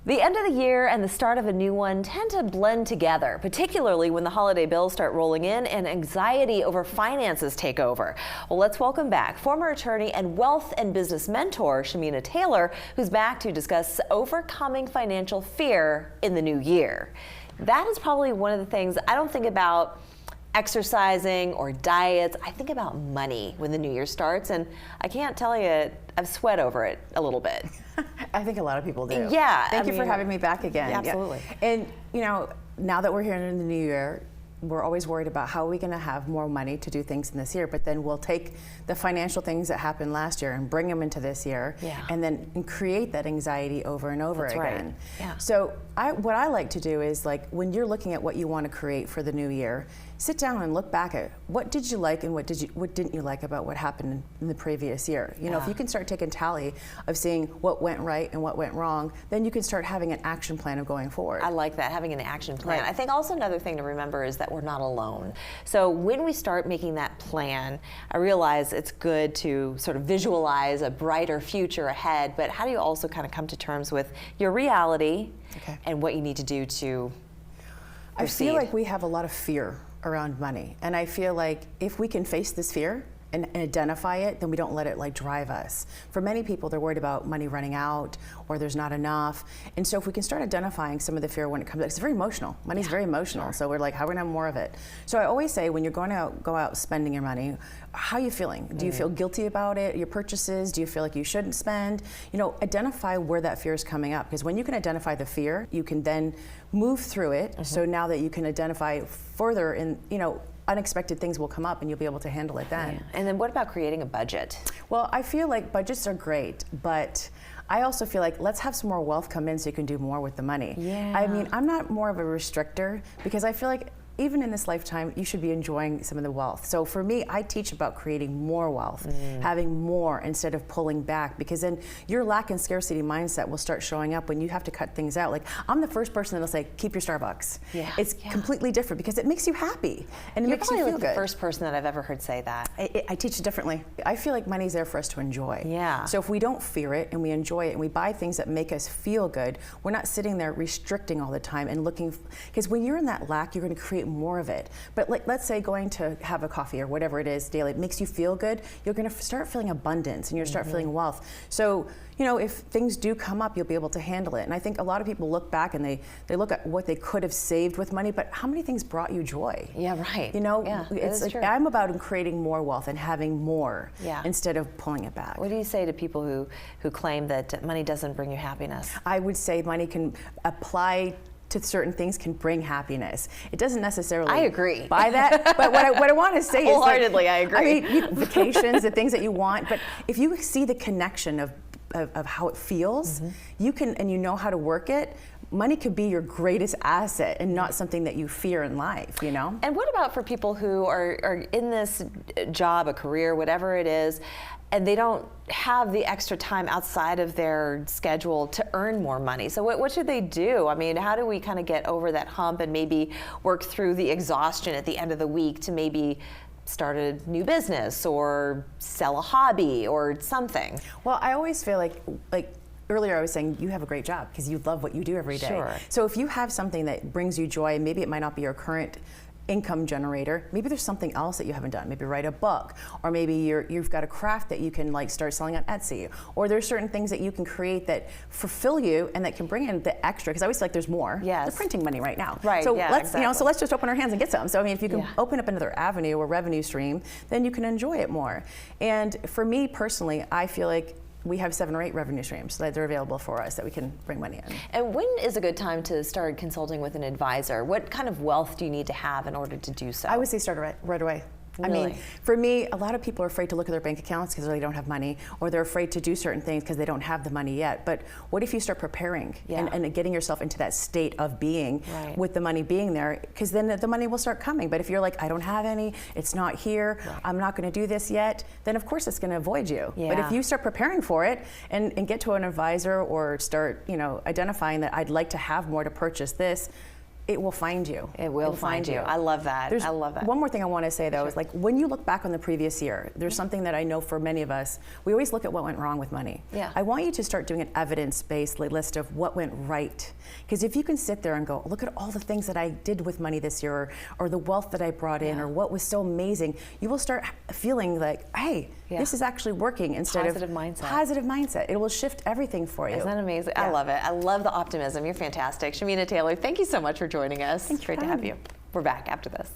The end of the year and the start of a new one tend to blend together, particularly when the holiday bills start rolling in and anxiety over finances take over. Well, let's welcome back former attorney and wealth and business mentor Shamina Taylor, who's back to discuss overcoming financial fear in the new year. That is probably one of the things I don't think about exercising or diets. I think about money when the new year starts, and I can't tell you, I've sweat over it a little bit. I think a lot of people do. Yeah. Thank you for having me back again. Absolutely. Yeah. And you know, now that we're here in the new year, we're always worried about how are we going to have more money to do things in this year, but then we'll take the financial things that happened last year and bring them into this year, and then create that anxiety over and over again. Right. Yeah. So what I like to do is, like, when you're looking at what you want to create for the new year, sit down and look back at what did you like and what didn't you like about what happened in the previous year. You know, if you can start taking tally of seeing what went right and what went wrong, then you can start having an action plan of going forward. I like that, having an action plan. Right. I think also another thing to remember is that we're not alone. So when we start making that plan, I realize it's good to sort of visualize a brighter future ahead, but how do you also kind of come to terms with your reality and what you need to do to proceed? I feel like we have a lot of fear around money, and I feel like if we can face this fear and identify it, then we don't let it like drive us. For many people, they're worried about money running out or there's not enough. And so if we can start identifying some of the fear when it comes out, it's very emotional. Money's very emotional. So we're like, how are we gonna have more of it? So I always say, when you're going to go out spending your money, how are you feeling? Do you feel guilty about it, your purchases? Do you feel like you shouldn't spend? You know, identify where that fear is coming up, because when you can identify the fear, you can then move through it. So now that you can identify further, and you know, unexpected things will come up and you'll be able to handle it then. And then what about creating a budget? Well, I feel like budgets are great, but I also feel like let's have some more wealth come in so you can do more with the money. I mean, I'm not more of a restrictor, because I feel like even in this lifetime, you should be enjoying some of the wealth. So for me, I teach about creating more wealth, having more instead of pulling back, because then your lack and scarcity mindset will start showing up when you have to cut things out. Like, I'm the first person that'll say, keep your Starbucks. It's completely different because it makes you happy and it makes you feel like good. The first person that I've ever heard say that. I teach it differently. I feel like money's there for us to enjoy. So if we don't fear it and we enjoy it and we buy things that make us feel good, we're not sitting there restricting all the time and looking, because when you're in that lack, you're going to create more of it. But like, let's say going to have a coffee or whatever it is daily, it makes you feel good, you're going to start feeling abundance and you'll start feeling wealth. So, you know, if things do come up, you'll be able to handle it. And I think a lot of people look back and they look at what they could have saved with money, but how many things brought you joy? Right. You know, it's like, I'm about creating more wealth and having more instead of pulling it back. What do you say to people who claim that money doesn't bring you happiness? I would say money can apply to certain things, can bring happiness. It doesn't necessarily. I agree. Buy that, but what I want to say is, wholeheartedly, I agree. I mean, vacations, the things that you want, but if you see the connection of how it feels, you can, and you know how to work it. Money could be your greatest asset and not something that you fear in life, you know? And what about for people who are in this job, a career, whatever it is, and they don't have the extra time outside of their schedule to earn more money? So what should they do? I mean, how do we kind of get over that hump and maybe work through the exhaustion at the end of the week to maybe start a new business or sell a hobby or something? Well, I always feel like earlier I was saying you have a great job because you love what you do every day. Sure. So if you have something that brings you joy, maybe it might not be your current income generator, maybe there's something else that you haven't done. Maybe write a book, or maybe you've got a craft that you can like start selling on Etsy, or there's certain things that you can create that fulfill you and that can bring in the extra, because I always feel like there's more. They're printing money right now. Right. So let's you know, so let's just open our hands and get some. So I mean, if you can open up another avenue or revenue stream, then you can enjoy it more. And for me personally, I feel like we have 7 or 8 revenue streams that are available for us that we can bring money in. And when is a good time to start consulting with an advisor? What kind of wealth do you need to have in order to do so? I would say start right away. Really? I mean, for me, a lot of people are afraid to look at their bank accounts because they don't have money, or they're afraid to do certain things because they don't have the money yet. But what if you start preparing and getting yourself into that state of being with the money being there? Because then the money will start coming. But if you're like, I don't have any, it's not here, I'm not going to do this yet, then of course it's going to avoid you. But if you start preparing for it and get to an advisor or start, you know, identifying that I'd like to have more to purchase this, it will find you. It will find you. I love that. I love that. One more thing I want to say though is like when you look back on the previous year, there's something that I know for many of us, we always look at what went wrong with money. Yeah. I want you to start doing an evidence-based list of what went right. Because if you can sit there and go, look at all the things that I did with money this year, or the wealth that I brought in, or what was so amazing, you will start feeling like, hey, this is actually working instead positive of mindset. Positive mindset. It will shift everything for you. Isn't that amazing? I love it. I love the optimism. You're fantastic. Shamina Taylor, thank you so much for joining us. Thanks Great to have you. We're back after this.